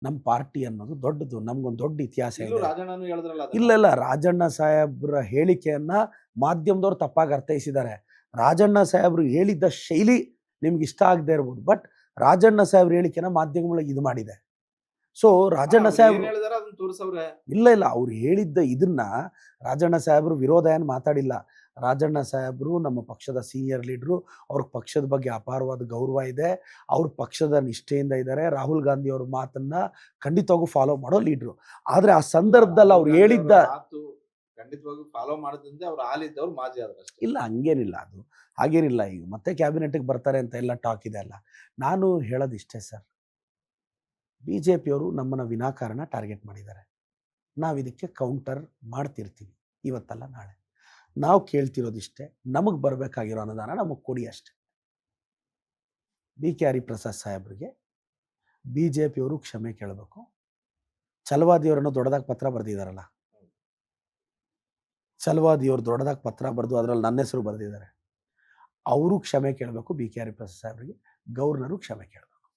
ನಮ್ಮ ಪಾರ್ಟಿ ಅನ್ನೋದು ದೊಡ್ಡದು, ನಮ್ಗೊಂದು ದೊಡ್ಡ ಇತಿಹಾಸ ಇಲ್ಲೂ ಇದೆ. ರಾಜಣ್ಣನು ಹೇಳಿದ್ರಲ್ಲ ಇಲ್ಲ ಅದನ್ನ. ಇಲ್ಲ ರಾಜಣ್ಣ ಸಾಹೇಬ್ರ ಹೇಳಿಕೆಯನ್ನ ಮಾಧ್ಯಮದವ್ರು ತಪ್ಪಾಗಿ ಅರ್ಥೈಸಿದ್ದಾರೆ. ರಾಜಣ್ಣ ಸಾಹೇಬ್ರು ಹೇಳಿದ್ದ ಶೈಲಿ ನಿಮ್ಗೆ ಇಷ್ಟ ಆಗದೆ ಇರ್ಬೋದು, ಬಟ್ ರಾಜಣ್ಣ ಸಾಹೇಬ್ರ ಹೇಳಿಕೆನ ಮಾಧ್ಯಮಗಳಿಗೆ ಇದು ಮಾಡಿದೆ. ಸೊ ರಾಜಣ್ಣ ಅವ್ರು ಏನ್ ಸಾಹೇಬ್ರು ಹೇಳಿದಾರೆ ಅದನ್ನ ತೋರ್ಸವ್ರೆ. ಇಲ್ಲ ಇಲ್ಲ ಅವ್ರು ಹೇಳಿದ್ದ ಇದನ್ನ ರಾಜಣ್ಣ ಸಾಹೇಬ್ರು ವಿರೋಧ ಏನು ಮಾತಾಡಿಲ್ಲ. ರಾಜಣ್ಣ ಸಾಹೇಬ್ರು ನಮ್ಮ ಪಕ್ಷದ ಸೀನಿಯರ್ ಲೀಡ್ರು, ಅವ್ರ ಪಕ್ಷದ ಬಗ್ಗೆ ಅಪಾರವಾದ ಗೌರವ ಇದೆ, ಅವ್ರ ಪಕ್ಷದ ನಿಷ್ಠೆಯಿಂದ ಇದ್ದಾರೆ, ರಾಹುಲ್ ಗಾಂಧಿ ಅವ್ರ ಮಾತನ್ನ ಖಂಡಿತವಾಗೂ ಫಾಲೋ ಮಾಡೋ ಲೀಡ್ರು. ಆದ್ರೆ ಆ ಸಂದರ್ಭದಲ್ಲಿ ಅವ್ರು ರಾಹುಲ್ ಗಾಂಧಿ ಹೇಳಿದ್ದ ಅವರ ಮಾತು ಖಂಡಿತವಾಗಿ ಫಾಲೋ ಮಾಡದಂತೆ ಅವ್ರು ಹಾಲಿದ್ದವ್ರು ಮಾಜಿ ಆದ್ರು ಅಷ್ಟೇ. ಇಲ್ಲ ಹಂಗೇನಿಲ್ಲ, ಅದು ಹಾಗೇನಿಲ್ಲ. ಈಗ ಮತ್ತೆ ಕ್ಯಾಬಿನೆಟ್ಗೆ ಬರ್ತಾರೆ ಅಂತ ಎಲ್ಲ ಟಾಕ್ ಇದೆ ಅಲ್ಲ. ನಾನು ಹೇಳೋದಿಷ್ಟೇ ಸರ್, ಬಿ ಜೆ ಪಿಯವರು ನಮ್ಮನ್ನು ವಿನಾಕಾರಣ ಟಾರ್ಗೆಟ್ ಮಾಡಿದ್ದಾರೆ. ನಾವು ಇದಕ್ಕೆ ಕೌಂಟರ್ ಮಾಡ್ತಿರ್ತೀವಿ, ಇವತ್ತಲ್ಲ ನಾಳೆ. ನಾವು ಕೇಳ್ತಿರೋದಿಷ್ಟೇ, ನಮಗೆ ಬರಬೇಕಾಗಿರೋ ಅನುದಾನ ನಮಗೆ ಕೊಡಿ ಅಷ್ಟೇ. ಬಿ ಕೆ ಹರಿಪ್ರಸಾದ್ ಸಾಹೇಬ್ರಿಗೆ ಬಿ ಜೆ ಪಿಯವರು ಕ್ಷಮೆ ಕೇಳಬೇಕು. ಛಲವಾದಿಯವರನ್ನು ದೊಡ್ಡದಾಗಿ ಪತ್ರ ಬರೆದಿದ್ದಾರಲ್ಲ, ಛಲವಾದಿಯವರು ದೊಡ್ಡದಾಗಿ ಪತ್ರ ಬರೆದು ಅದರಲ್ಲಿ ನನ್ನ ಹೆಸರು ಬರೆದಿದ್ದಾರೆ. ಅವರು ಕ್ಷಮೆ ಕೇಳಬೇಕು ಬಿ ಕೆ ಹರಿಪ್ರಸಾದ್ ಸಾಹೇಬ್ರಿಗೆ, ಗವರ್ನರು ಕ್ಷಮೆ ಕೇಳಬೇಕು.